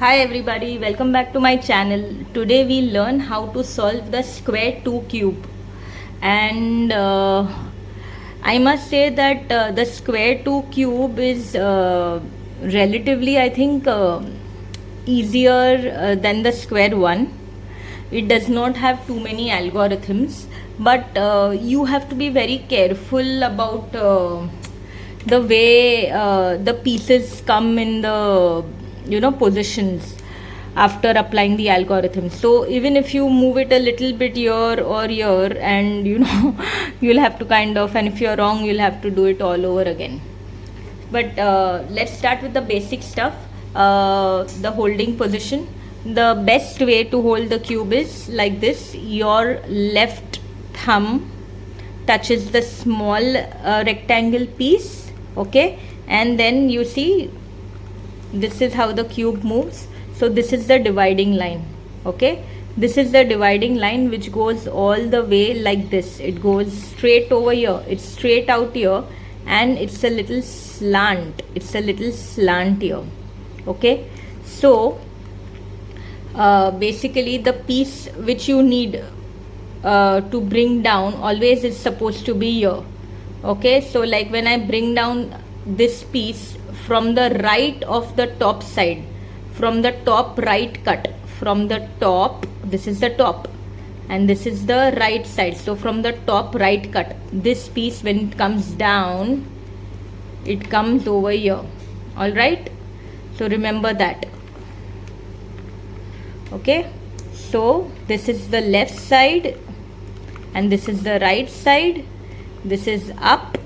Hi everybody, welcome back to my channel. Today we learn how to solve the square 2 cube, and I must say that the square 2 cube is relatively, I think, easier than the square 1. It does not have too many algorithms, but you have to be very careful about the way the pieces come in the positions after applying the algorithm. So even if you move it a little bit here or here, and you'll have to and if you're wrong, you'll have to do it all over again. But let's start with the basic stuff. The holding position. The best way to hold the cube is like this. Your left thumb touches the small rectangle piece, okay, and then you see this is how the cube moves. So this is the dividing line, okay. This is the dividing line which goes all the way like this. It goes straight over here, it's straight out here, and it's a little slant here, okay. So basically the piece which you need to bring down always is supposed to be here, okay. So like when I bring down this piece from the right of the top side, from the top right cut, from the top, this is the top and this is the right side. So from the top right cut, this piece, when it comes down, it comes over here, all right. So remember that, okay. So this is the left side and this is the right side. This is up,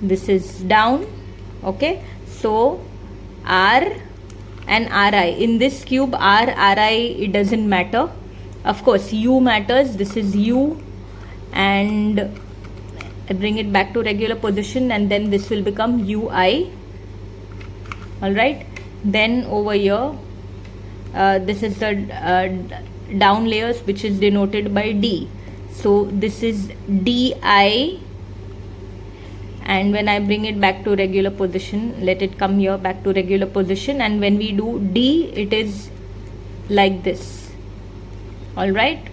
this is down, okay. So R and Ri in this cube, Ri, it doesn't matter. Of course U matters. This is U, and I bring it back to regular position, and then this will become Ui, all right. Then over here, this is the down layers, which is denoted by D. So this is Di, and when I bring it back to regular position, let it come here back to regular position, and when we do D, it is like this, all right.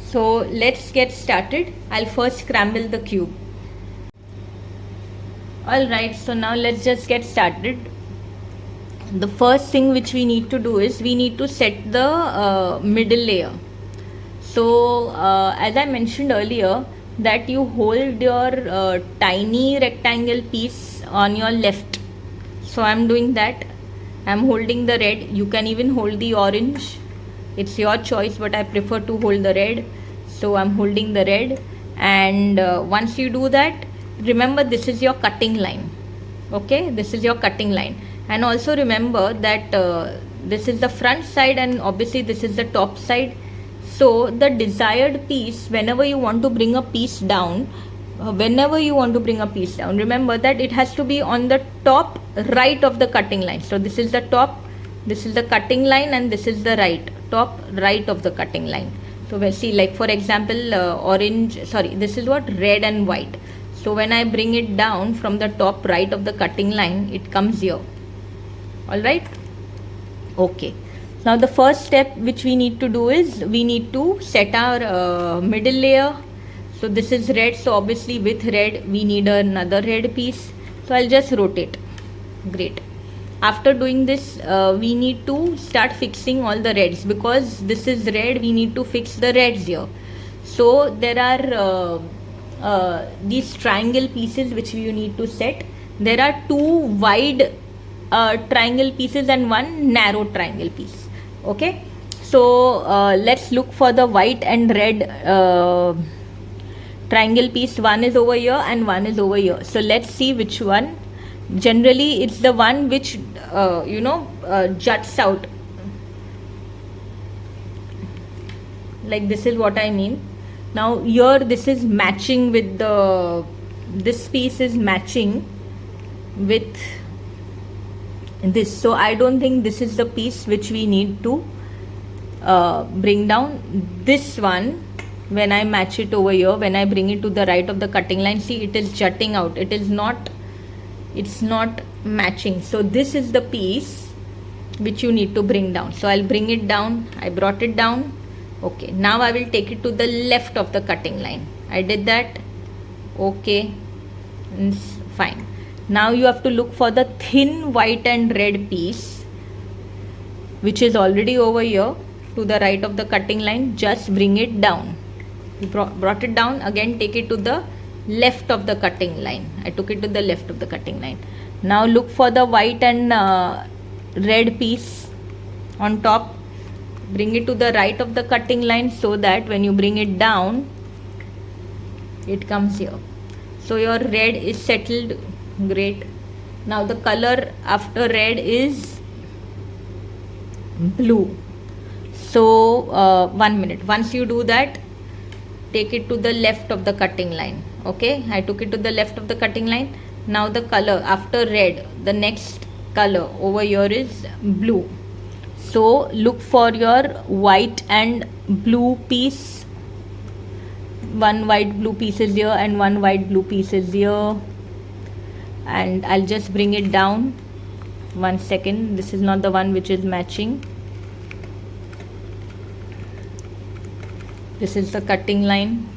So let's get started. I'll first scramble the cube. All right, so now let's just get started. The first thing which we need to do is we need to set the middle layer. So as I mentioned earlier, that you hold your tiny rectangle piece on your left. So I'm doing that. I'm holding the red. You can even hold the orange, it's your choice, but I prefer to hold the red. So I'm holding the red, and once you do that, remember this is your cutting line, okay. This is your cutting line, and also remember that this is the front side and obviously this is the top side. So the desired piece, whenever you want to bring a piece down, remember that it has to be on the top right of the cutting line. So this is the top, this is the cutting line, and this is the top right of the cutting line. So we'll see, like for example, this is what, red and white. So when I bring it down from the top right of the cutting line, it comes here, all right, okay. Now the first step which we need to do is we need to set our middle layer. So this is red, so obviously with red we need another red piece. So I'll just rotate. Great. After doing this, we need to start fixing all the reds, because this is red, we need to fix the reds here. So there are these triangle pieces which you need to set. There are two wide triangle pieces and one narrow triangle piece, okay. So let's look for the white and red triangle piece. One is over here and one is over here. So let's see which one. Generally it's the one which juts out, like this is what I mean. Now here this is matching with this piece is matching with this. So I don't think this is the piece which we need to bring down. This one, when I match it over here, when I bring it to the right of the cutting line, see, it is jutting out. It is not it's not matching. So this is the piece which you need to bring down. So I'll bring it down. I brought it down. Okay, now I will take it to the left of the cutting line. I did that. Okay, it's fine. Now you have to look for the thin white and red piece which is already over here to the right of the cutting line. Just bring it down. You brought it down. Again, take it to the left of the cutting line. I took it to the left of the cutting line. Now look for the white and red piece on top. Bring it to the right of the cutting line so that when you bring it down, it comes here. So your red is settled. Great. Now the color after red is blue. So 1 minute. Once you do that, take it to the left of the cutting line. Okay, I took it to the left of the cutting line. Now the color after red, the next color over here is blue. So look for your white and blue piece. One white blue piece is here and one white blue piece is here. And I'll just bring it down. 1 second. This is not the one which is matching. This is the cutting line.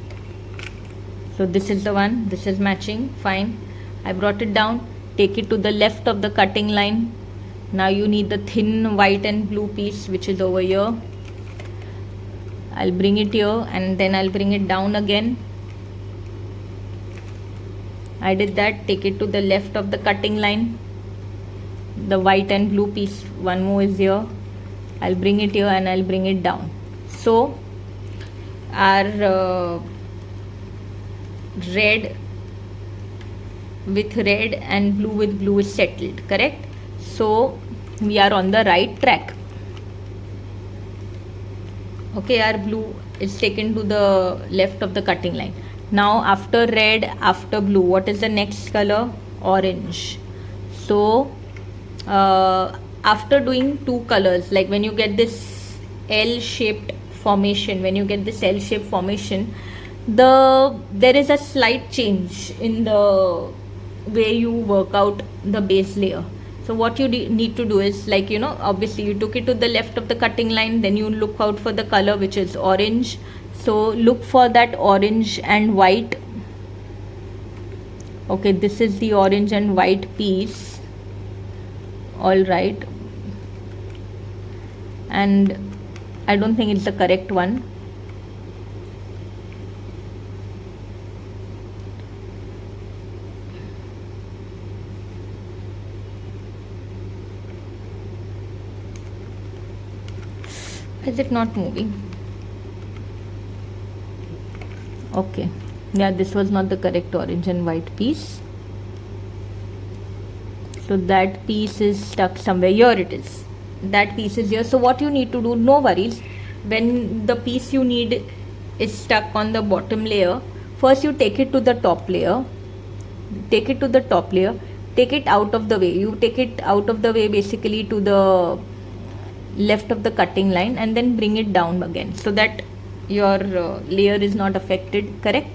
So this is the one. This is matching. Fine. I brought it down. Take it to the left of the cutting line. Now you need the thin white and blue piece which is over here. I'll bring it here and then I'll bring it down again. I did that. Take it to the left of the cutting line. The white and blue piece, one more is here. I'll bring it here and I'll bring it down. So our red with red and blue with blue is settled, correct? So we are on the right track. Okay, our blue is taken to the left of the cutting line. Now after red, after blue, what is the next color? Orange. So after doing two colors, like when you get this L-shaped formation, there is a slight change in the way you work out the base layer. So what you need to do is, like, obviously you took it to the left of the cutting line, then you look out for the color which is orange. So look for that orange and white. Okay, this is the orange and white piece. All right. And I don't think it's the correct one. Is it not moving? Okay, yeah, this was not the correct orange and white piece. So that piece is stuck somewhere. Here it is. That piece is here. So what you need to do, no worries, when the piece you need is stuck on the bottom layer, first you take it to the top layer. Take it out of the way. You take it out of the way basically to the left of the cutting line and then bring it down again so that your layer is not affected, correct?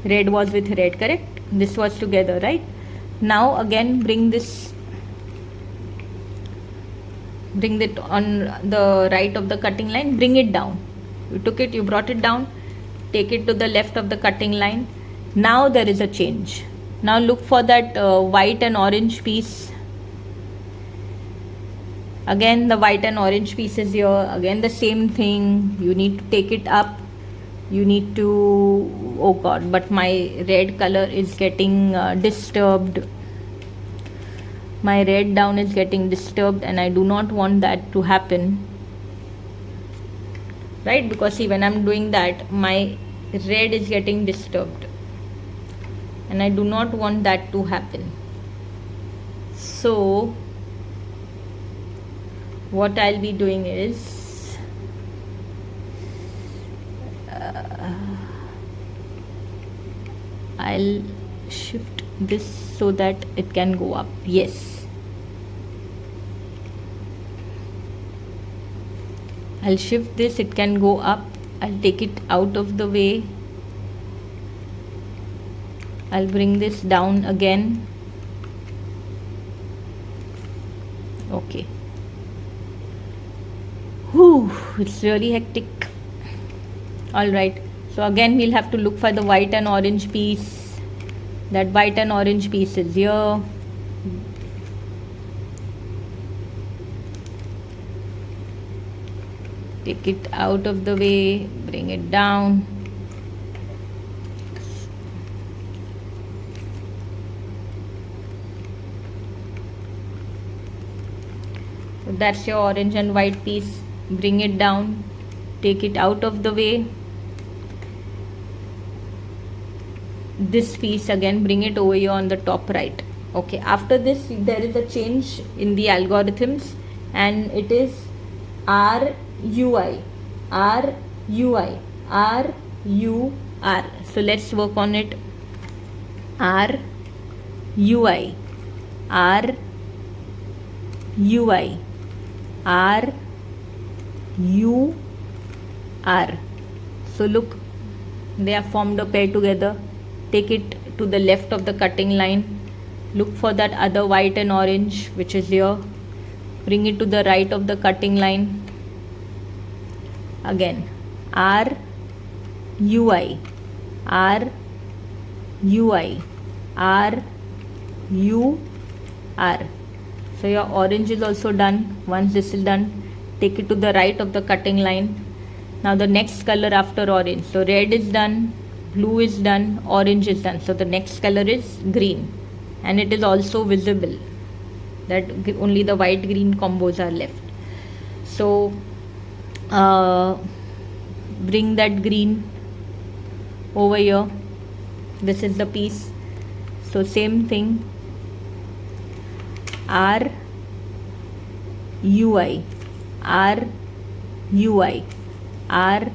Red was with red, correct? This was together, right? Now again bring it on the right of the cutting line, bring it down. You took it, you brought it down, take it to the left of the cutting line. Now there is a change. Now look for that white and orange piece. Again the white and orange piece is here. Again the same thing. You need to take it up. You need to, oh god, but my red color is getting disturbed. My red down is getting disturbed and I do not want that to happen, right? Because see, when I'm doing that, my red is getting disturbed and I do not want that to happen. So what I'll be doing is I'll shift this so that it can go up. Yes, I'll shift this, it can go up. I'll take it out of the way. I'll bring this down again. Okay. Whew, it's really hectic. Alright, so again we'll have to look for the white and orange piece. That white and orange piece is here. Take it out of the way, bring it down. So that's your orange and white piece. Bring it down, take it out of the way. This piece again, bring it over here on the top right. Okay, after this there is a change in the algorithms, and it is RUI, RUI, RUR. So let's work on it. RUI, RUI, RUR. So look, they have formed a pair together. Take it to the left of the cutting line. Look for that other white and orange which is here. Bring it to the right of the cutting line. Again, RUI, RUI, RUR. So your orange is also done. Once this is done, take it to the right of the cutting line. Now the next color after orange. So red is done, blue is done, orange is done. So the next color is green, and it is also visible that only the white green combos are left. So bring that green over here. This is the piece. So same thing, RUI, RUI, RUR.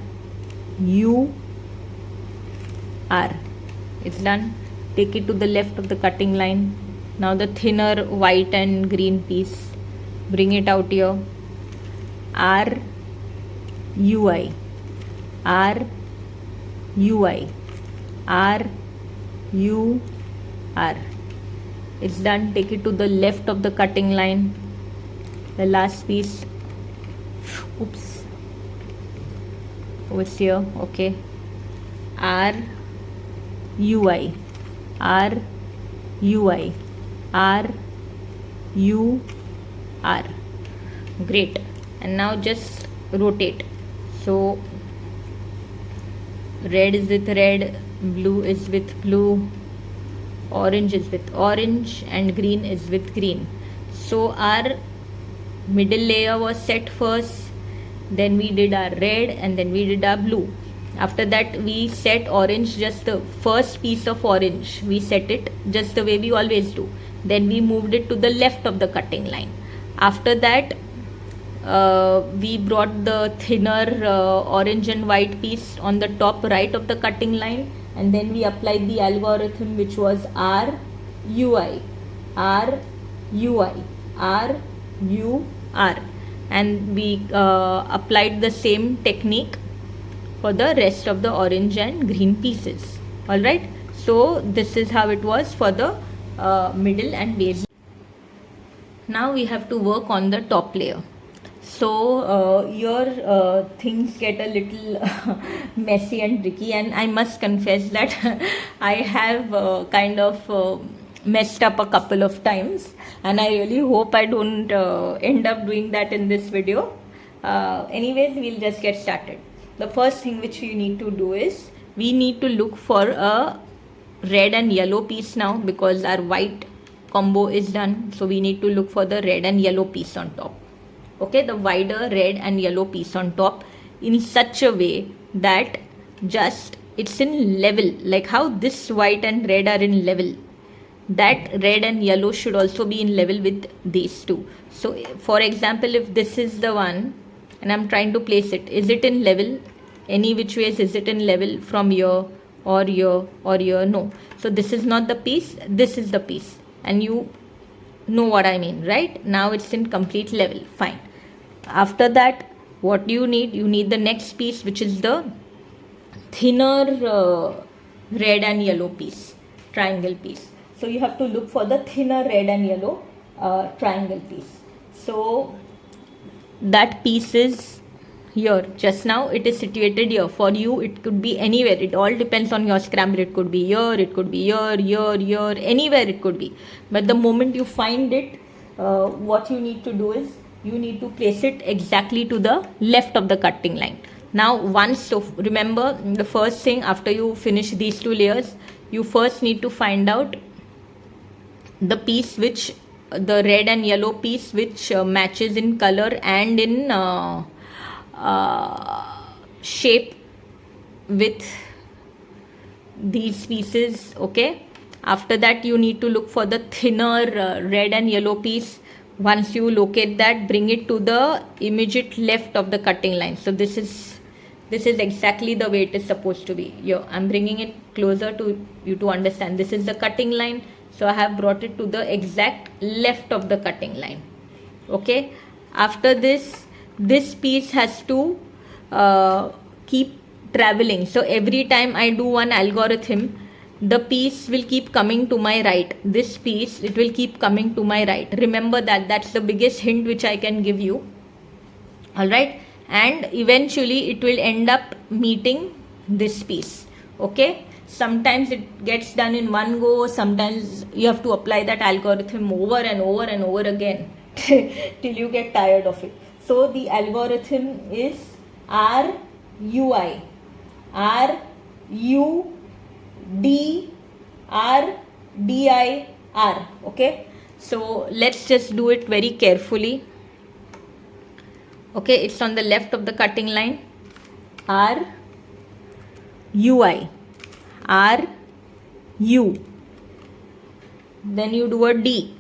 It's done. Take it to the left of the cutting line. Now the thinner white and green piece, bring it out here. RUI, RUI, RUR. It's done. Take it to the left of the cutting line. The last piece. Oops. Over here. Okay. RUI, RUI, RUR. Great. And now just rotate. So red is with red, blue is with blue, orange is with orange, and green is with green. So our middle layer was set first, then we did our red, and then we did our blue. After that we set orange, just the first piece of orange we set it just the way we always do. Then we moved it to the left of the cutting line. After that we brought the thinner orange and white piece on the top right of the cutting line, and then we applied the algorithm which was RUI, RUI, RUR, and we applied the same technique for the rest of the orange and green pieces. Alright, so this is how it was for the middle and base. Now we have to work on the top layer. So your things get a little messy and tricky, and I must confess that I have kind of messed up a couple of times, and I really hope I don't end up doing that in this video. Anyways, we'll just get started. The first thing which you need to do is we need to look for a red and yellow piece now, because our white combo is done. So we need to look for the red and yellow piece on top. Okay, the wider red and yellow piece on top in such a way that just it's in level, like how this white and red are in level, that red and yellow should also be in level with these two. So for example, if this is the one and I'm trying to place it, is it in level? Any which ways, is it in level from here or here or here? No. So this is not the piece, this is the piece, and you know what I mean, right? Now it's in complete level. Fine. After that, what do you need? You need the next piece, which is the thinner red and yellow piece, triangle piece. So you have to look for the thinner red and yellow triangle piece. So that piece is here. Just now it is situated here. For you it could be anywhere. It all depends on your scramble. It could be here, it could be here, anywhere it could be. But the moment you find it, what you need to do is you need to place it exactly to the left of the cutting line. Now once, so remember, the first thing after you finish these two layers, you first need to find out the piece which, the red and yellow piece which matches in color and in shape with these pieces. Okay, after that you need to look for the thinner red and yellow piece. Once you locate that, bring it to the immediate left of the cutting line. So this is exactly the way it is supposed to be. Here I'm bringing it closer to you to understand. This is the cutting line, so I have brought it to the exact left of the cutting line. Okay, after this piece has to keep traveling. So every time I do one algorithm, the piece will keep coming to my right. This piece, it will keep coming to my right. Remember that. That's the biggest hint which I can give you. All right, and eventually it will end up meeting this piece. Okay, sometimes it gets done in one go, sometimes you have to apply that algorithm over and over and over again till you get tired of it. So the algorithm is RUI, RUDRDIR. Okay, so let's just do it very carefully. Okay, it's on the left of the cutting line. RUI, RU, then you do a D,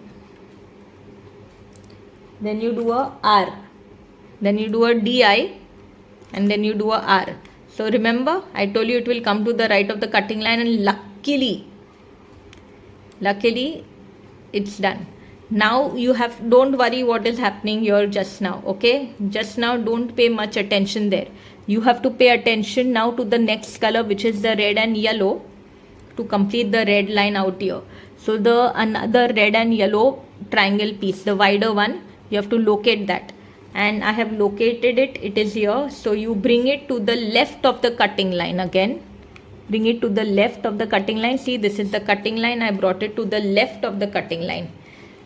then you do a R, then you do a DI, and then you do a R. So remember, I told you it will come to the right of the cutting line, and luckily it's done. Now you have, don't worry what is happening here just now. Okay, just now don't pay much attention there. You have to pay attention now to the next color, which is the red and yellow, to complete the red line out here. So the another red and yellow triangle piece, the wider one, you have to locate that, and I have located it. It is here. So you bring it to the left of the cutting line. Again, bring it to the left of the cutting line. See, this is the cutting line. I brought it to the left of the cutting line.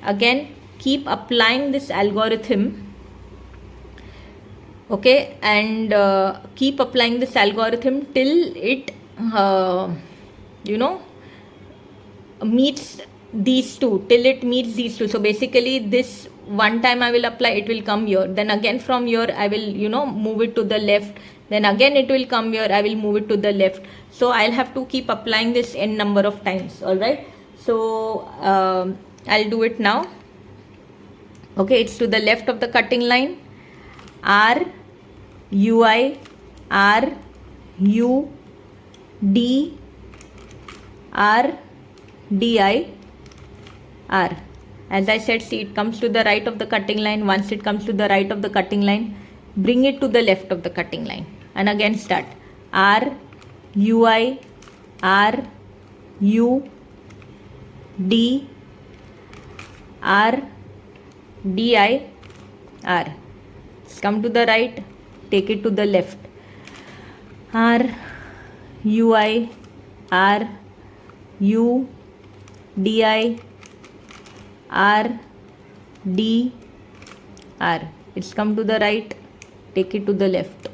Again, keep applying this algorithm. Okay, and keep applying this algorithm till it meets these two, till it meets these two. So basically this one time I will apply, it will come here, then again from here I will move it to the left, then again it will come here, I will move it to the left. So I'll have to keep applying this n number of times. All right, so I'll do it now. Okay, it's to the left of the cutting line. RUI, RUD, RDI, R. As I said, see, it comes to the right of the cutting line. Once it comes to the right of the cutting line, bring it to the left of the cutting line, and again start. RUI, RUD, RDI, R. Come to the right, take it to the left. RUI, RUDI, RDR. It's come to the right, take it to the left.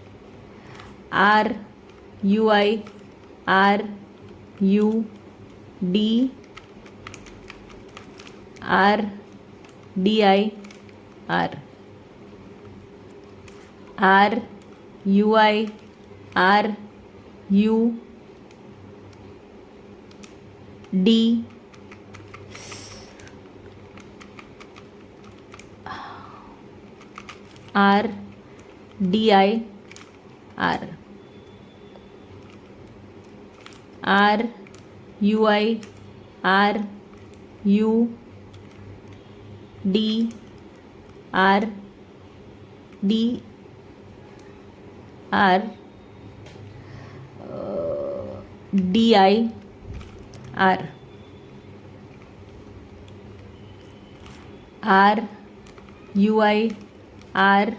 RUI, RUD, RDI, R. RUI, RUD, RDI, R. RUI, RUD, RDR, DI, R. UI, R,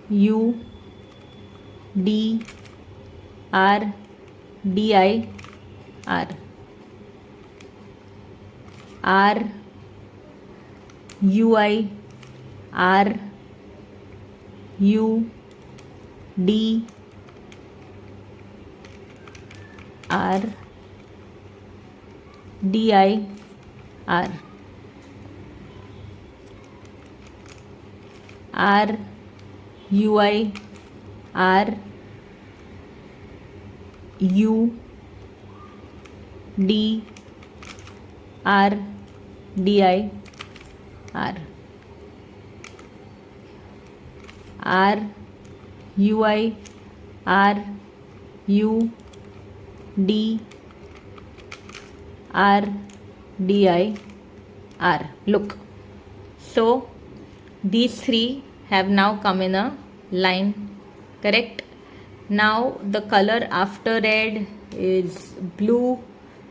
U, D, R, DI, R, R, UI, R, U, D, R, DI, R, R, UI, R, U, D, R, DI, R, R, UI, R, U, D, R, DI, R. Look. So these three have now come in a line, correct? Now the color after red is blue,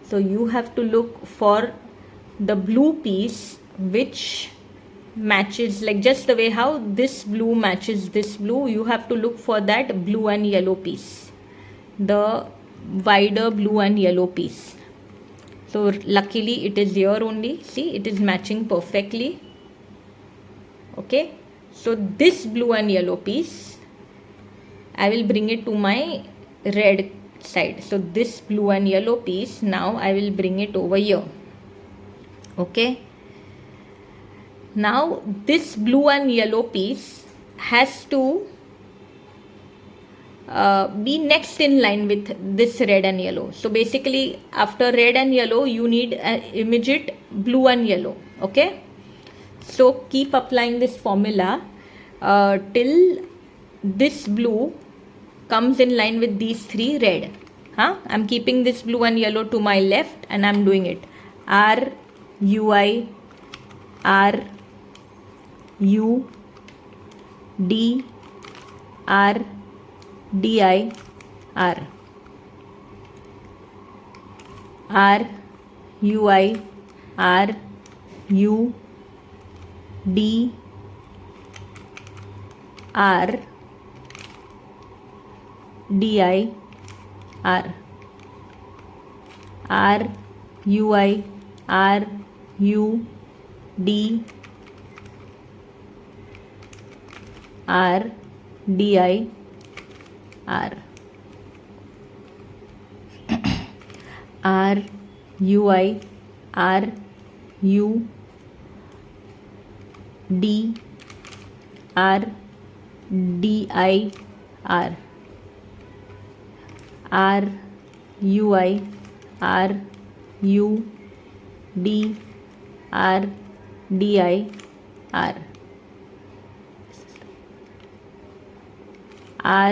so you have to look for the blue piece which matches, like just the way how this blue matches this blue, you have to look for that blue and yellow piece, the wider blue and yellow piece. So luckily it is here only, see, it is matching perfectly. Okay, so this blue and yellow piece, I will bring it to my red side. So this blue and yellow piece, now I will bring it over here. Okay, now this blue and yellow piece has to be next in line with this red and yellow. So basically after red and yellow you need immediate blue and yellow. Okay, so keep applying this formula till this blue comes in line with these three red. I'm keeping this blue and yellow to my left and I'm doing it. R, UI, R, U, D, R, DI, R, R, UI, R, U, D, R, DI, R, R, UI, R, U, D, R, DI, R, R, UI, R, U, D, R, DI, R, R, UI, R, U, D, R, DI, R,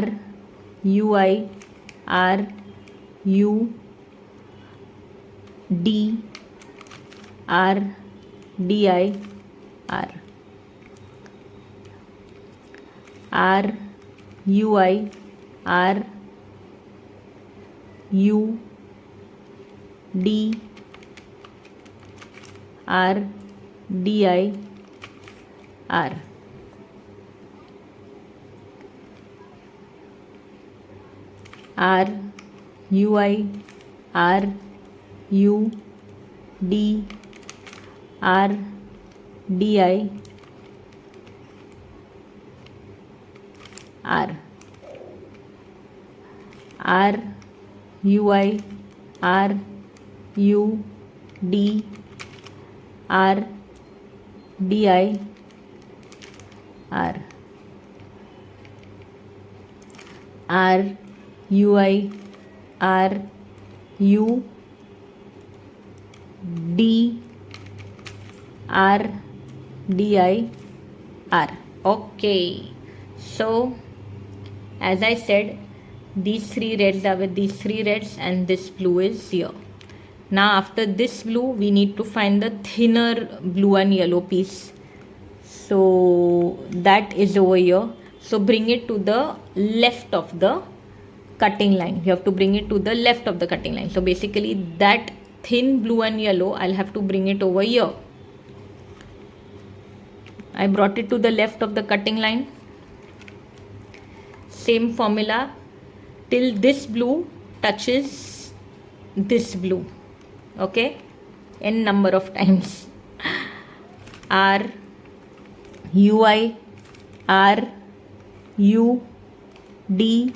R, UI, R, U, D, R, DI, R, R, UI, R, U, D, R, DI, R, R, UI, R, U, D, R, DI, R, R, UI, R, U, D, R, DI, R, R, UI, R, U, D, R, DI, R. Okay, so as I said, these three reds are with these three reds and this blue is here. Now after this blue we need to find the thinner blue and yellow piece, so that is over here. So bring it to the left of the cutting line. You have to bring it to the left of the cutting line. So basically that thin blue and yellow, I'll have to bring it over here. I brought it to the left of the cutting line. Same formula till this blue touches this blue. Okay, n number of times. R U I R U D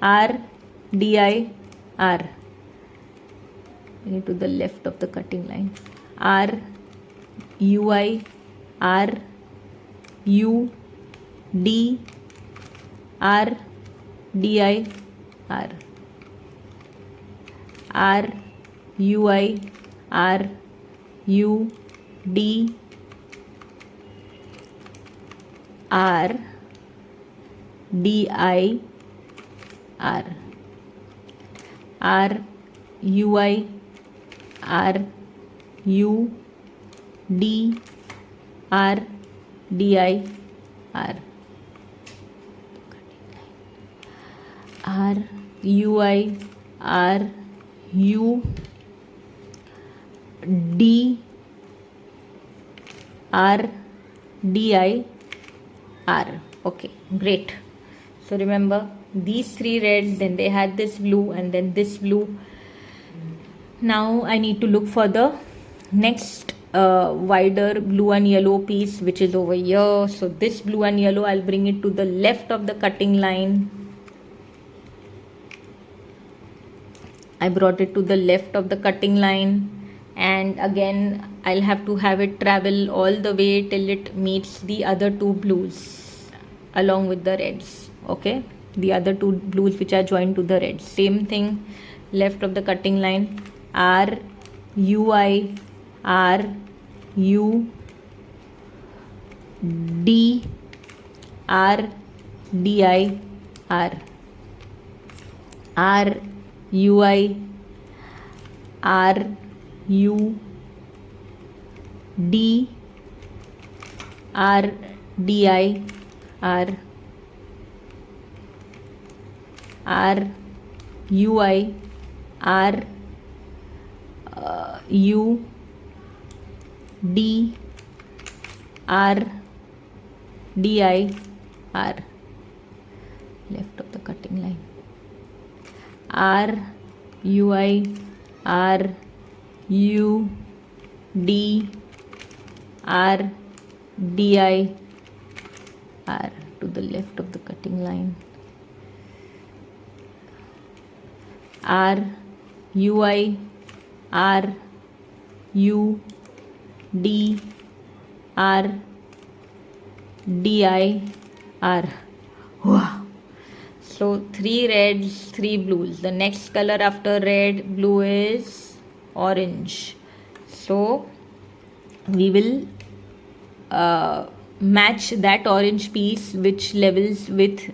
R D I R. To the left of the cutting line. R U I R U D R D I R. R U I R U D R D I R. R U I R U D R D I R. R U I R U D R D I R. Okay, great. So remember these three reds, then they had this blue, and then this blue. Now I need to look for the next wider blue and yellow piece, which is over here. So this blue and yellow, I'll bring it to the left of the cutting line. I brought it to the left of the cutting line, and again I'll have to have it travel all the way till it meets the other two blues along with the reds. Okay, the other two blues which are joined to the reds. Same thing, left of the cutting line. R U I R U D R D I R. R U I R U D R D I R. R U I R U D R D I R. Left of the cutting line. R U I R U D R D I R. To the left of the cutting line. R U I R U D R D I R. Wow. So 3 reds, 3 blues. The next color after red, blue is orange. So we will match that orange piece which levels with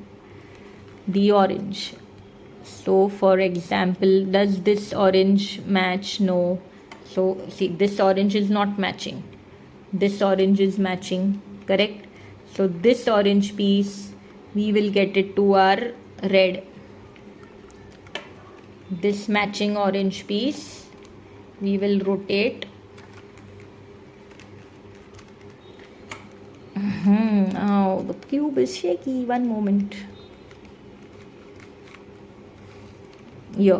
the orange. So for example, does this orange match? No. So see, this orange is not matching. This orange is matching, correct? So this orange piece, we will get it to our red. This matching orange piece, we will rotate. Oh, the cube is shaky. One moment. Yeah,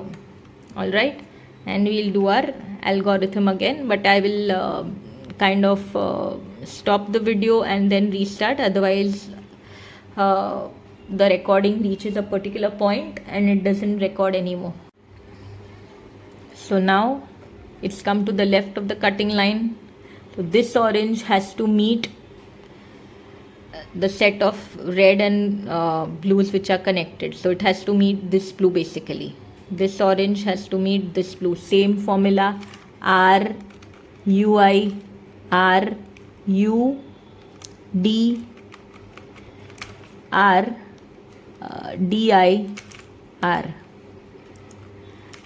all right, and we'll do our algorithm again, but I will kind of stop the video and then restart, otherwise the recording reaches a particular point and it doesn't record anymore. So now it's come to the left of the cutting line. So this orange has to meet the set of red and blues which are connected. So it has to meet this blue basically. This orange has to meet this blue. Same formula, R U I R U D R D I R.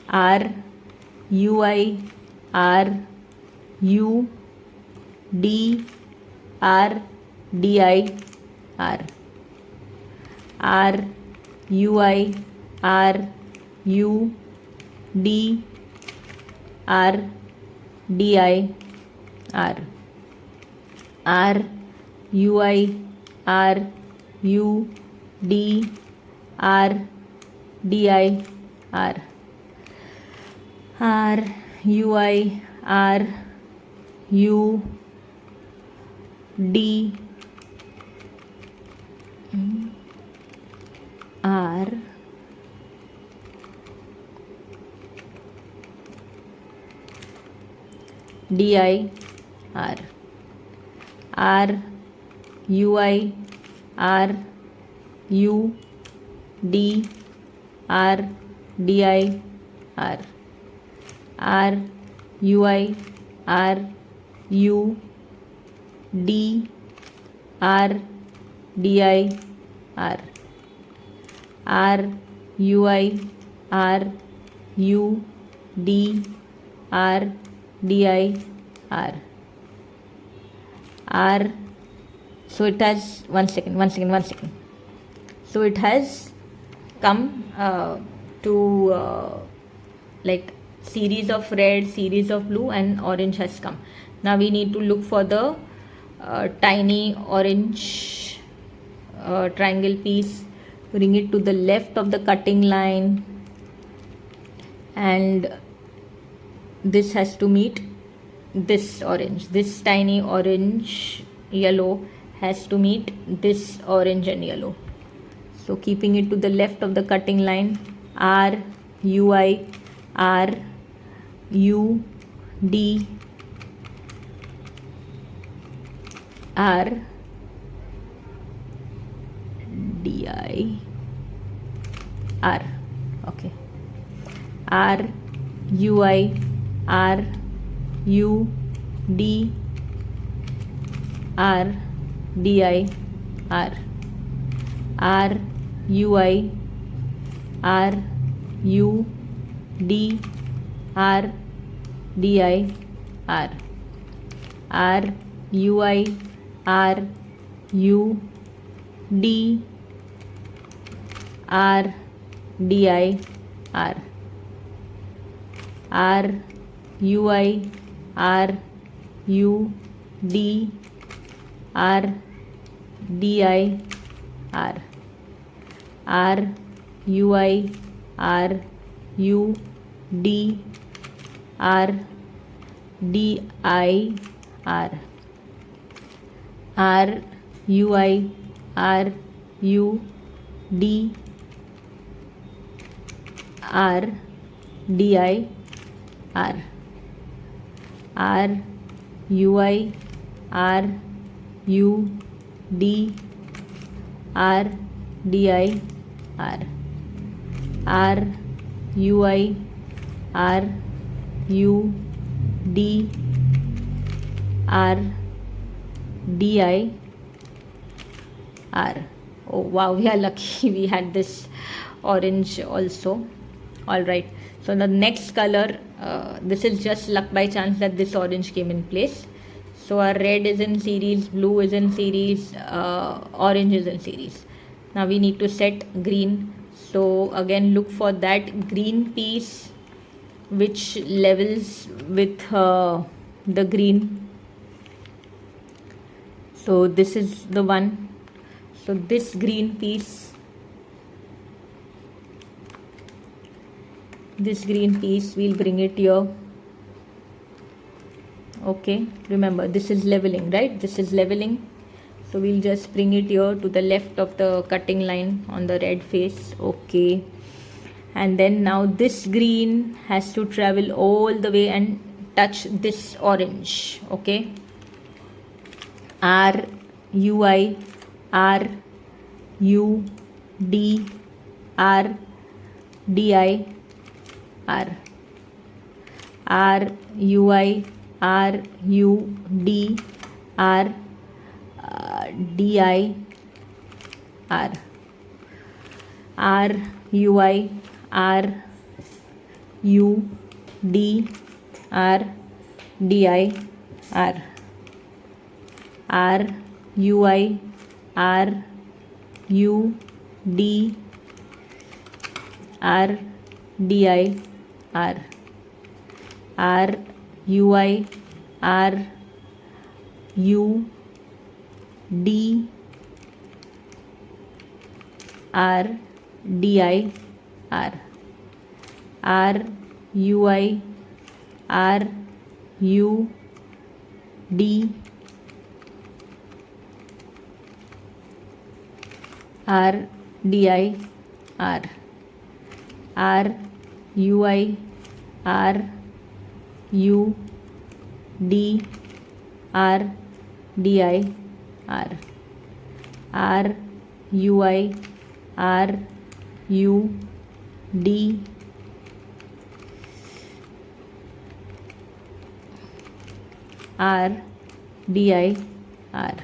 R U I R U D R D I R. R U I R U D R D I R. R UI R U D R D I R R U I R U D R D I R R U I R U D R D I R R U I R U D R D I R R U I R U D R D I R R. So it has one second. So it has come to like series of red, series of blue, and orange has come. Now we need to look for the tiny orange triangle piece. Bring it to the left of the cutting line, and this has to meet this orange. This tiny orange yellow has to meet this orange and yellow. So keeping it to the left of the cutting line, R U I R U D R D I R. Okay. R U I R U D R D I R R U I R U D R D I R R U I R U D R D I R R U I R U D R D I R R U I R U D R D I R R U I R U D R D I R R U I R U D R D I R R U I R U D R D I R. Oh wow, we are lucky we had this orange also. Alright, so the next color, this is just luck by chance that this orange came in place. So our red is in series, blue is in series, orange is in series. Now we need to set green. So again look for that green piece which levels with the green. So this is the one. So this green piece, we'll bring it here. Okay, remember this is leveling, right? This is leveling. So we'll just bring it here to the left of the cutting line on the red face. Okay, and then now this green has to travel all the way and touch this orange. Okay, R U I R U D R D I R R U I R U D R D I R R U I R U D R D I R R U I R U D R D I R R U I R U D R D I R. R U I R U D R D I R. R U I R U D R D I R. R U I R U D R D I R.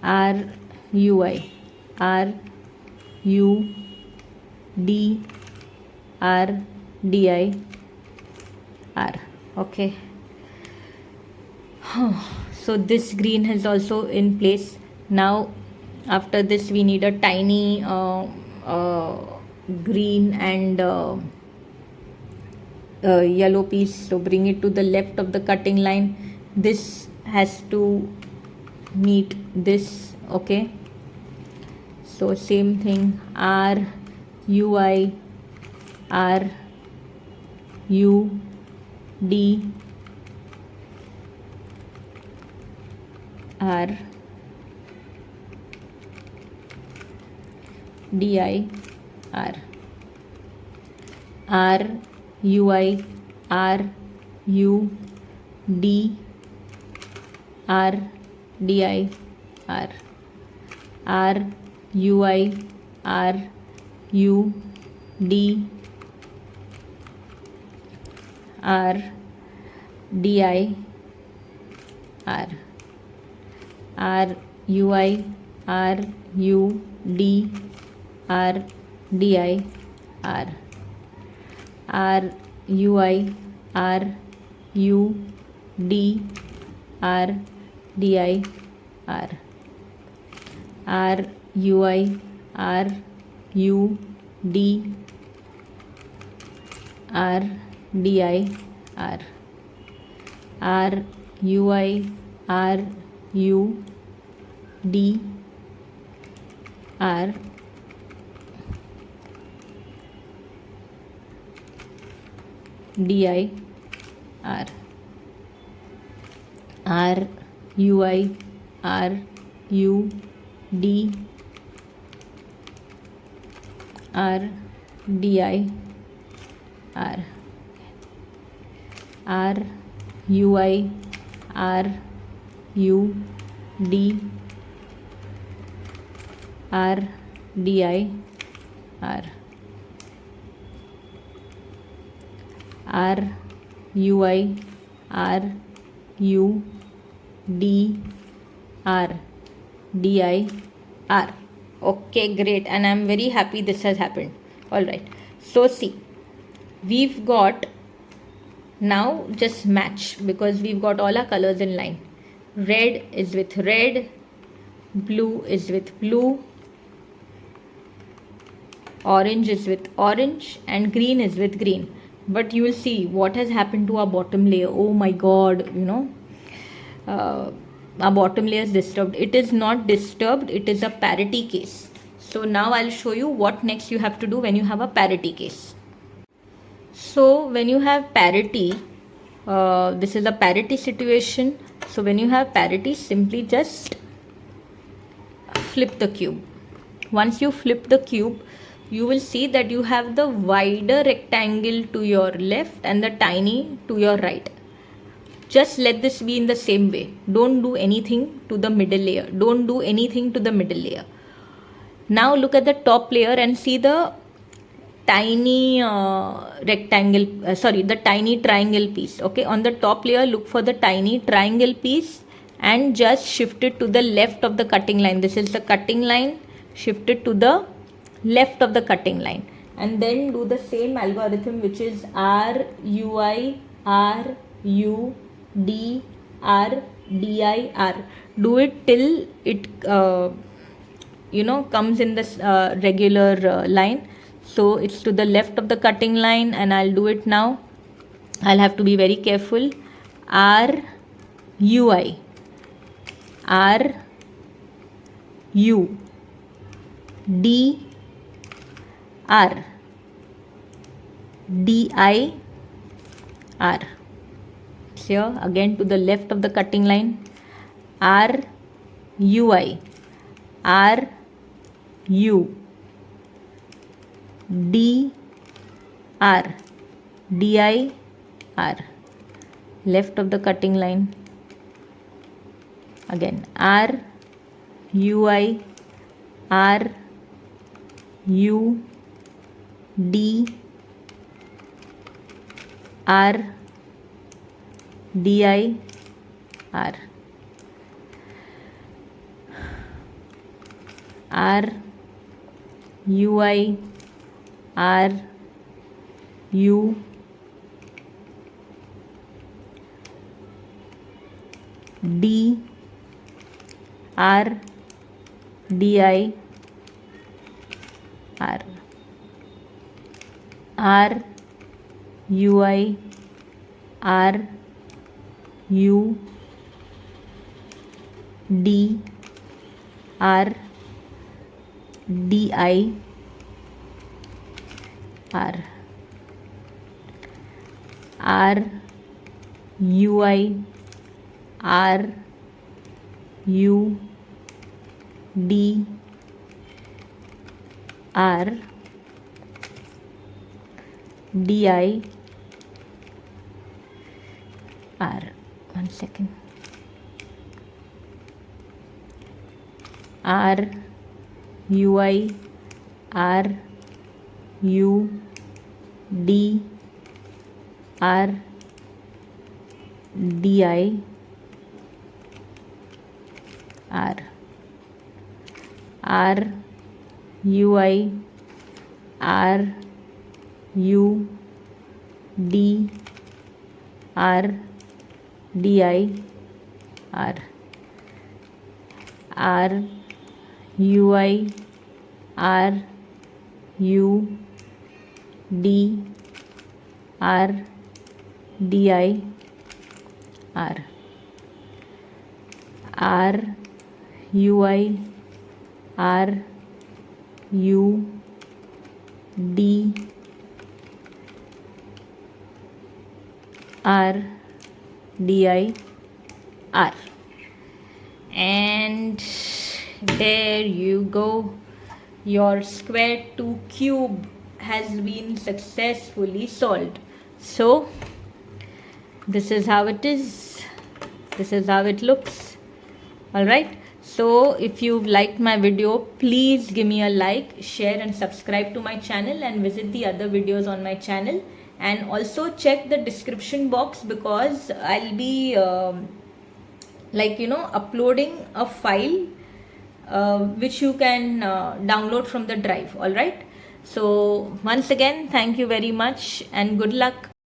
R U I R U D R D I R. Okay. So this green is also in place. Now after this we need a tiny green and yellow piece. So bring it to the left of the cutting line. This has to meet this. Okay. So same thing, R U I R U D R D I R. R U I R U D R D I R. R U I R U D R D I R. R U I R U D R D I R. R U I R U D R D I R. R U I R U D R D I R. R U I R U D R D I R. R U I R U D R D I R. R U I R U D R D I R. R U I R U D R D I R. Okay, great, and I'm very happy this has happened. All right, so see, we've got now just match, because we've got all our colors in line. Red is with red, blue is with blue, orange is with orange, and green is with green. But you will see what has happened to our bottom layer. Oh my god, our bottom layer is disturbed. It is not disturbed, it is a parity case. So now I'll show you what next you have to do when you have a parity case. So when you have parity, this is a parity situation. So when you have parity, simply just flip the cube. Once you flip the cube, you will see that you have the wider rectangle to your left and the tiny to your right. Just let this be in the same way. Don't do anything to the middle layer. Don't do anything to the middle layer. Now look at the top layer and see the tiny the tiny triangle piece. Okay, on the top layer, look for the tiny triangle piece and just shift it to the left of the cutting line. This is the cutting line. Shift it to the left of the cutting line, and then do the same algorithm, which is R U I R U D R D I R. Do it till it comes in this regular line. So it's to the left of the cutting line, and I'll do it now. I'll have to be very careful. R U I R U D R D I R. Here again to the left of the cutting line, R U I R U D R D I R. Left of the cutting line, again R U I R U D R D I R. R U I R U D R D I R. R U I R U D R D I R. R U I R U D R D I R. One second. R U I R U D R D I R. R U I R U D R D I R. R U I R U D R D I R. R U I R U D R D I R. And there you go, your square 2 cube has been successfully solved. So this is how it is, this is how it looks. All right, so if you've liked my video, please give me a like, share and subscribe to my channel, and visit the other videos on my channel. And also check the description box, because I'll be uploading a file which you can download from the drive. All right, so once again, thank you very much and good luck.